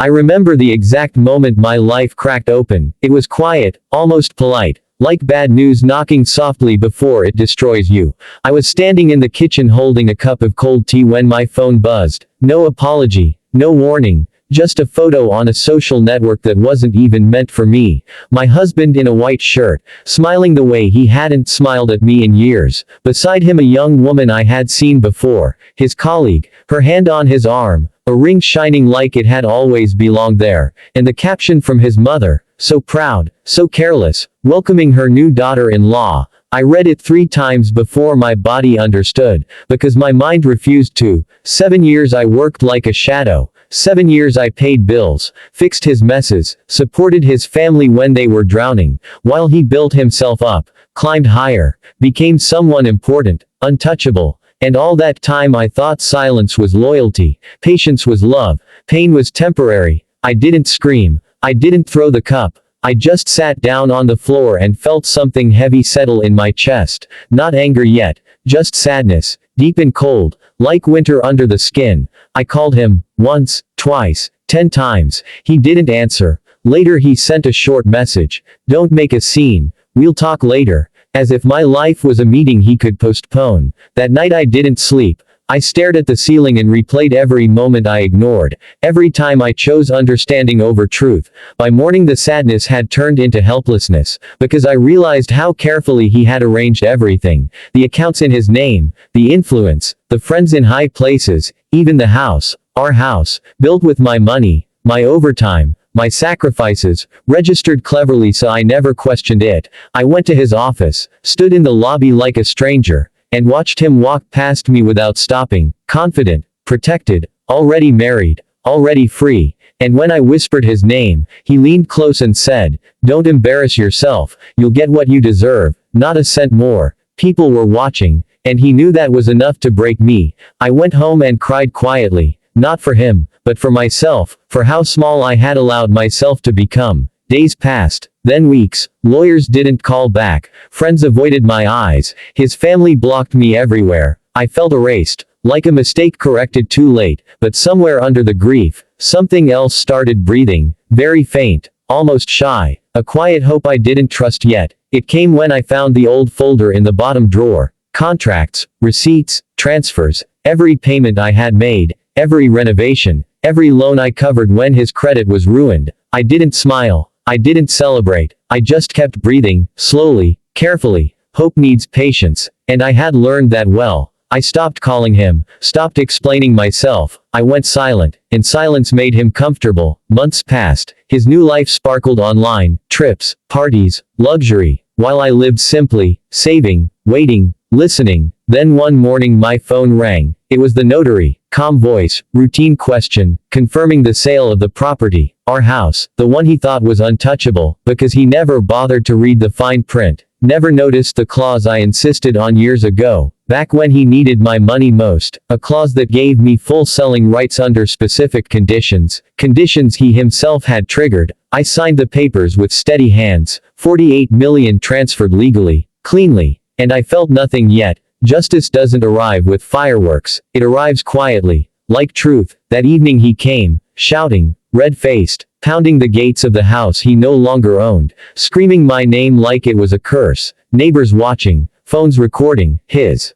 I remember the exact moment my life cracked open. It was quiet, almost polite, like bad news knocking softly before it destroys you. I was standing in the kitchen holding a cup of cold tea when my phone buzzed. No apology, no warning, just a photo on a social network that wasn't even meant for me. My husband in a white shirt, smiling the way he hadn't smiled at me in years. Beside him a young woman I had seen before, his colleague, her hand on his arm, a ring shining like it had always belonged there, and the caption from his mother, so proud, so careless, welcoming her new daughter-in-law. I read it 3 times before my body understood, because my mind refused to. 7 years I worked like a shadow. 7 years I paid bills, fixed his messes, supported his family when they were drowning, while he built himself up, climbed higher, became someone important, untouchable. And all that time I thought silence was loyalty, patience was love, pain was temporary. I didn't scream. I didn't throw the cup. I just sat down on the floor and felt something heavy settle in my chest. Not anger yet, just sadness, deep and cold, like winter under the skin. I called him, once, twice, 10 times. He didn't answer. Later he sent a short message. Don't make a scene. We'll talk later. As if my life was a meeting he could postpone. That night I didn't sleep. I stared at the ceiling and replayed every moment I ignored, every time I chose understanding over truth. By morning the sadness had turned into helplessness, because I realized how carefully he had arranged everything. The accounts in his name, the influence, the friends in high places, even the house, our house, built with my money, my overtime, my sacrifices, registered cleverly so I never questioned it. I went to his office, stood in the lobby like a stranger, and watched him walk past me without stopping, confident, protected, already married, already free. And when I whispered his name, he leaned close and said, "Don't embarrass yourself, you'll get what you deserve, not a cent more." People were watching, and he knew that was enough to break me. I went home and cried quietly, not for him, but for myself, for how small I had allowed myself to become. Days passed, then weeks. Lawyers didn't call back. Friends avoided my eyes. His family blocked me everywhere. I felt erased, like a mistake corrected too late. But somewhere under the grief, something else started breathing, very faint, almost shy. A quiet hope I didn't trust yet. It came when I found the old folder in the bottom drawer. Contracts, receipts, transfers, every payment I had made, every renovation, every loan I covered when his credit was ruined. I didn't smile. I didn't celebrate. I just kept breathing, slowly, carefully. Hope needs patience, and I had learned that well. I stopped calling him, stopped explaining myself. I went silent, and silence made him comfortable. Months passed. His new life sparkled online, trips, parties, luxury, while I lived simply, saving, waiting, listening. Then one morning my phone rang. It was the notary. Calm voice, routine question, confirming the sale of the property, our house, the one he thought was untouchable, because he never bothered to read the fine print, never noticed the clause I insisted on years ago, back when he needed my money most, a clause that gave me full selling rights under specific conditions, conditions he himself had triggered. I signed the papers with steady hands, 48 million transferred legally, cleanly, and I felt nothing yet. Justice doesn't arrive with fireworks, it arrives quietly, like truth. That evening he came, shouting, red-faced, pounding the gates of the house he no longer owned, screaming my name like it was a curse, neighbors watching, phones recording, his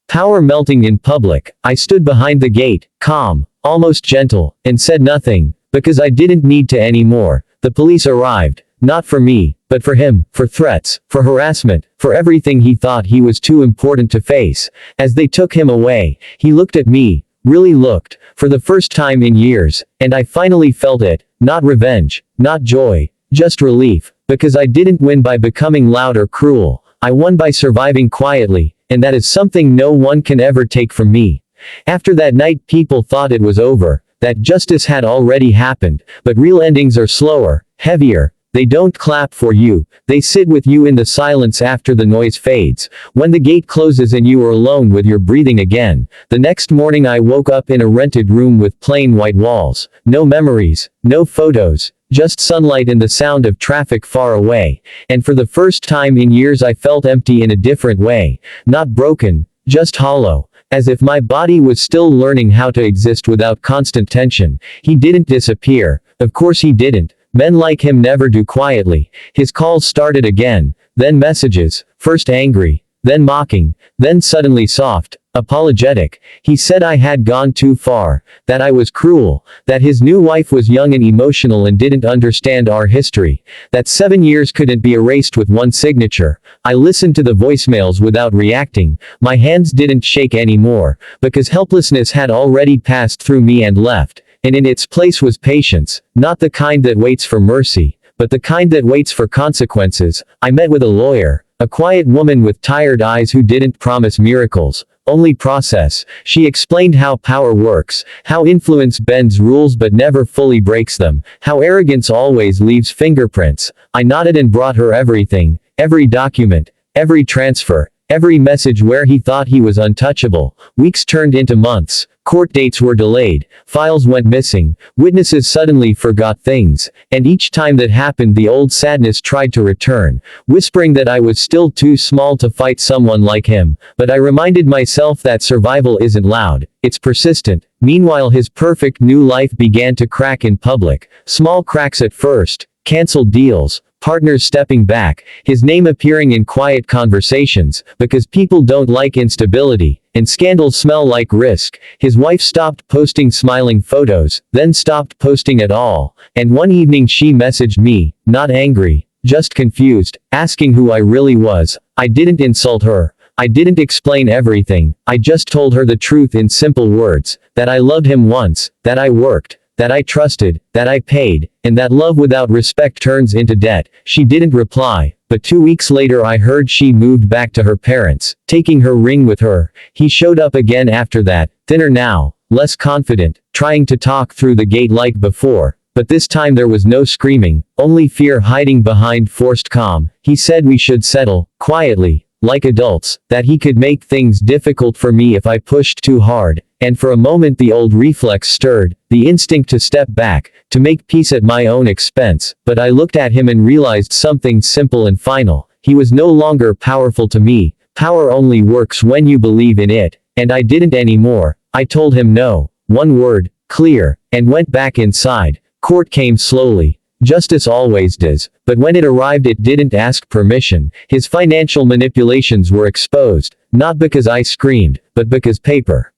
power melting in public. I stood behind the gate, calm, almost gentle, and said nothing, because I didn't need to anymore. The police arrived, not for me, but for him, for threats, for harassment, for everything he thought he was too important to face. As they took him away, he looked at me, really looked, for the first time in years, and I finally felt it, not revenge, not joy, just relief, because I didn't win by becoming loud or cruel. I won by surviving quietly, and that is something no one can ever take from me. After that night people thought it was over, that justice had already happened, but real endings are slower, heavier. They don't clap for you, they sit with you in the silence after the noise fades, when the gate closes and you are alone with your breathing again. The next morning I woke up in a rented room with plain white walls, no memories, no photos, just sunlight and the sound of traffic far away. And for the first time in years I felt empty in a different way, not broken, just hollow. As if my body was still learning how to exist without constant tension. He didn't disappear. Of course he didn't. Men like him never do quietly. His calls started again. Then messages. First angry. Then mocking. Then suddenly soft. Apologetic. He said I had gone too far. That I was cruel. That his new wife was young and emotional and didn't understand our history. That 7 years couldn't be erased with one signature. I listened to the voicemails without reacting. My hands didn't shake anymore. Because helplessness had already passed through me and left. And in its place was patience. Not the kind that waits for mercy, but the kind that waits for consequences. I met with a lawyer. A quiet woman with tired eyes who didn't promise miracles. Only process. She explained how power works, how influence bends rules but never fully breaks them, how arrogance always leaves fingerprints. I nodded and brought her everything, every document, every transfer, every message where he thought he was untouchable. Weeks turned into months. Court dates were delayed, files went missing, witnesses suddenly forgot things, and each time that happened the old sadness tried to return, whispering that I was still too small to fight someone like him, but I reminded myself that survival isn't loud, it's persistent. Meanwhile his perfect new life began to crack in public, small cracks at first, canceled deals, partners stepping back, his name appearing in quiet conversations, because people don't like instability, and scandals smell like risk. His wife stopped posting smiling photos, then stopped posting at all, and one evening she messaged me, not angry, just confused, asking who I really was. I didn't insult her. I didn't explain everything. I just told her the truth in simple words, that I loved him once, that I worked, that I trusted, that I paid, and that love without respect turns into debt. She didn't reply, but 2 weeks later I heard she moved back to her parents, taking her ring with her. He showed up again after that, thinner now, less confident, trying to talk through the gate like before, but this time there was no screaming, only fear hiding behind forced calm. He said we should settle, quietly, like adults, that he could make things difficult for me if I pushed too hard, and for a moment the old reflex stirred, the instinct to step back, to make peace at my own expense, but I looked at him and realized something simple and final. He was no longer powerful to me. Power only works when you believe in it, and I didn't anymore. I told him no, one word, clear, and went back inside. Court came slowly. Justice always does, but when it arrived it didn't ask permission. His financial manipulations were exposed, not because I screamed, but because paper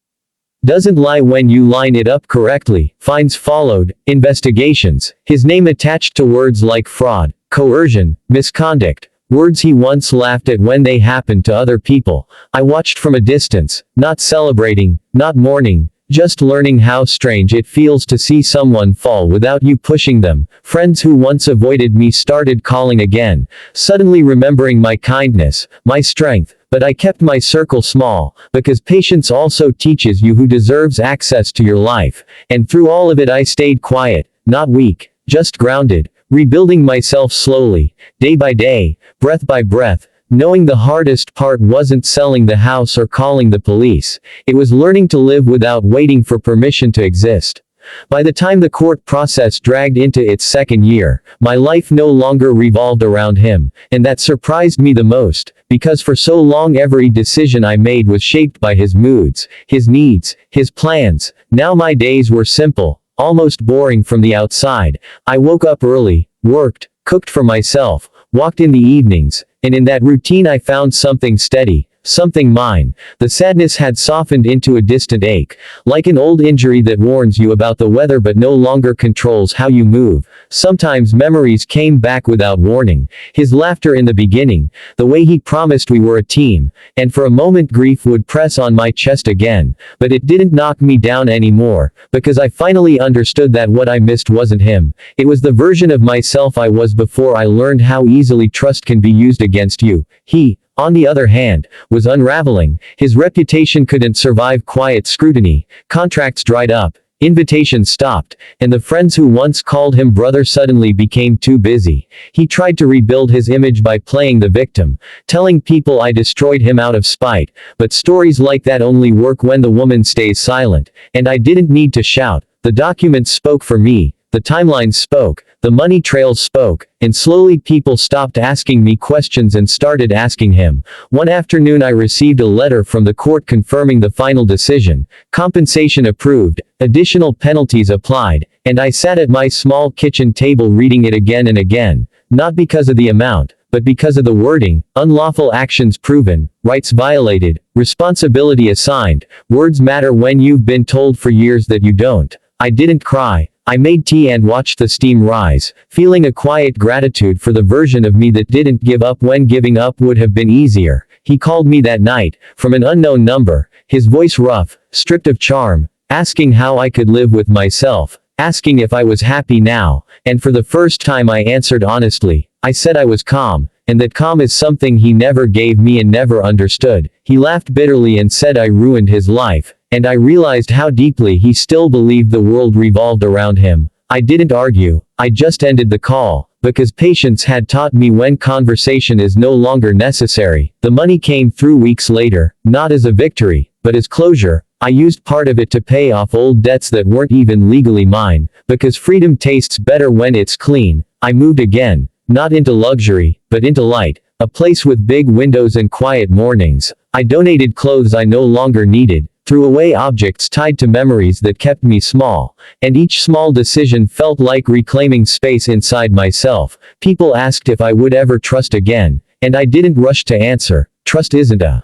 doesn't lie when you line it up correctly. Fines followed, investigations, his name attached to words like fraud, coercion, misconduct, words he once laughed at when they happened to other people. I watched from a distance, not celebrating, not mourning, just learning how strange it feels to see someone fall without you pushing them. Friends who once avoided me started calling again, suddenly remembering my kindness, my strength, but I kept my circle small, because patience also teaches you who deserves access to your life, and through all of it I stayed quiet, not weak, just grounded, rebuilding myself slowly, day by day, breath by breath, knowing the hardest part wasn't selling the house or calling the police, it was learning to live without waiting for permission to exist. By the time the court process dragged into its second year, my life no longer revolved around him, and that surprised me the most, because for so long every decision I made was shaped by his moods, his needs, his plans. Now my days were simple, almost boring from the outside. I woke up early, worked, cooked for myself, walked in the evenings, and in that routine I found something steady, something mine. The sadness had softened into a distant ache, like an old injury that warns you about the weather but no longer controls how you move. Sometimes memories came back without warning. His laughter in the beginning, the way he promised we were a team, and for a moment grief would press on my chest again, but it didn't knock me down anymore, because I finally understood that what I missed wasn't him. It was the version of myself I was before I learned how easily trust can be used against you. He, on the other hand, was unraveling. His reputation couldn't survive quiet scrutiny. Contracts dried up. Invitations stopped, and the friends who once called him brother suddenly became too busy. He tried to rebuild his image by playing the victim, telling people I destroyed him out of spite, but stories like that only work when the woman stays silent, and I didn't need to shout. The documents spoke for me. The timeline spoke. The money trail spoke, and slowly people stopped asking me questions and started asking him. One afternoon I received a letter from the court confirming the final decision, compensation approved, additional penalties applied, and I sat at my small kitchen table reading it again and again, not because of the amount, but because of the wording: unlawful actions proven, rights violated, responsibility assigned, words matter when you've been told for years that you don't. I didn't cry. I made tea and watched the steam rise, feeling a quiet gratitude for the version of me that didn't give up when giving up would have been easier. He called me that night, from an unknown number, his voice rough, stripped of charm, asking how I could live with myself, asking if I was happy now, and for the first time I answered honestly. I said I was calm, and that calm is something he never gave me and never understood. He laughed bitterly and said I ruined his life, and I realized how deeply he still believed the world revolved around him. I didn't argue, I just ended the call, because patience had taught me when conversation is no longer necessary. The money came through weeks later, not as a victory, but as closure. I used part of it to pay off old debts that weren't even legally mine, because freedom tastes better when it's clean. I moved again. Not into luxury, but into light, a place with big windows and quiet mornings. I donated clothes I no longer needed, threw away objects tied to memories that kept me small, and each small decision felt like reclaiming space inside myself. People asked if I would ever trust again, and I didn't rush to answer. Trust isn't a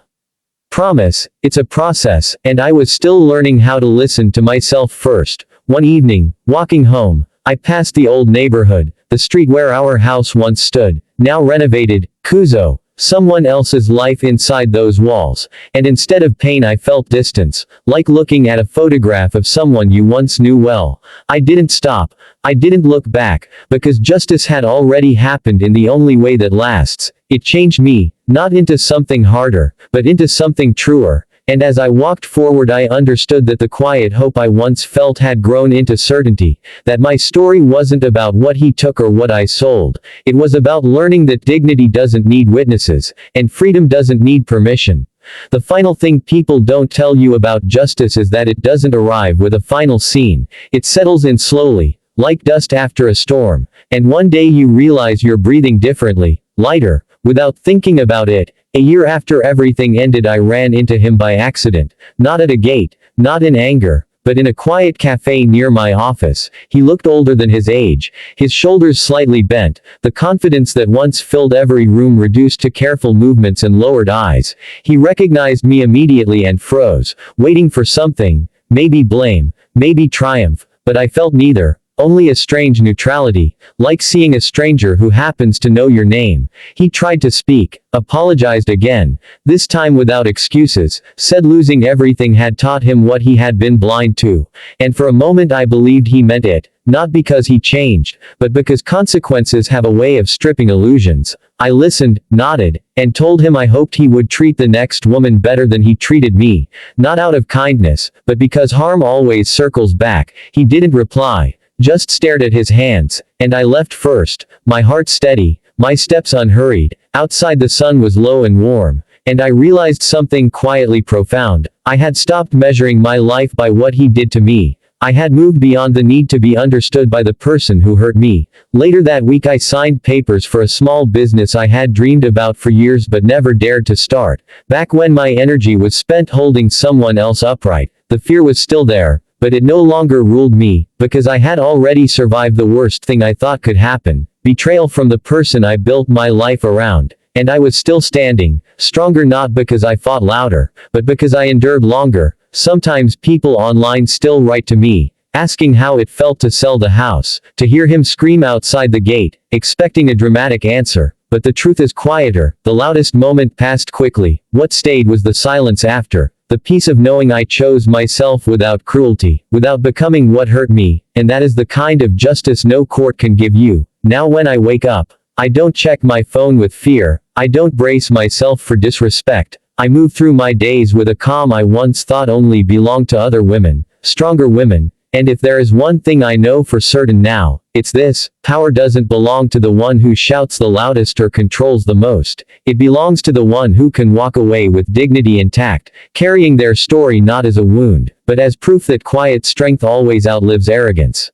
promise, it's a process, and I was still learning how to listen to myself first. One evening, walking home, I passed the old neighborhood, the street where our house once stood, now renovated, Kuzo, someone else's life inside those walls, and instead of pain I felt distance, like looking at a photograph of someone you once knew well. I didn't stop, I didn't look back, because justice had already happened in the only way that lasts. It changed me, not into something harder, but into something truer. And as I walked forward I understood that the quiet hope I once felt had grown into certainty, that my story wasn't about what he took or what I sold. It was about learning that dignity doesn't need witnesses, and freedom doesn't need permission. The final thing people don't tell you about justice is that it doesn't arrive with a final scene. It settles in slowly, like dust after a storm, and one day you realize you're breathing differently, lighter, without thinking about it. A year after everything ended I ran into him by accident, not at a gate, not in anger, but in a quiet cafe near my office. He looked older than his age, his shoulders slightly bent, the confidence that once filled every room reduced to careful movements and lowered eyes. He recognized me immediately and froze, waiting for something, maybe blame, maybe triumph, but I felt neither. Only a strange neutrality, like seeing a stranger who happens to know your name. He tried to speak, apologized again, this time without excuses, said losing everything had taught him what he had been blind to. And for a moment I believed he meant it, not because he changed, but because consequences have a way of stripping illusions. I listened, nodded, and told him I hoped he would treat the next woman better than he treated me, not out of kindness, but because harm always circles back. He didn't reply, just stared at his hands, and I left first, my heart steady, my steps unhurried. Outside the sun was low and warm, and I realized something quietly profound. I had stopped measuring my life by what he did to me. I had moved beyond the need to be understood by the person who hurt me. Later that week I signed papers for a small business I had dreamed about for years but never dared to start. Back when my energy was spent holding someone else upright, the fear was still there, but it no longer ruled me, because I had already survived the worst thing I thought could happen, betrayal from the person I built my life around. And I was still standing, stronger not because I fought louder, but because I endured longer. Sometimes people online still write to me, asking how it felt to sell the house, to hear him scream outside the gate, expecting a dramatic answer. But the truth is quieter. The loudest moment passed quickly. What stayed was the silence after. The peace of knowing I chose myself without cruelty, without becoming what hurt me, and that is the kind of justice no court can give you. Now when I wake up, I don't check my phone with fear, I don't brace myself for disrespect. I move through my days with a calm I once thought only belonged to other women, stronger women. And if there is one thing I know for certain now, it's this: power doesn't belong to the one who shouts the loudest or controls the most. It belongs to the one who can walk away with dignity intact, carrying their story not as a wound, but as proof that quiet strength always outlives arrogance.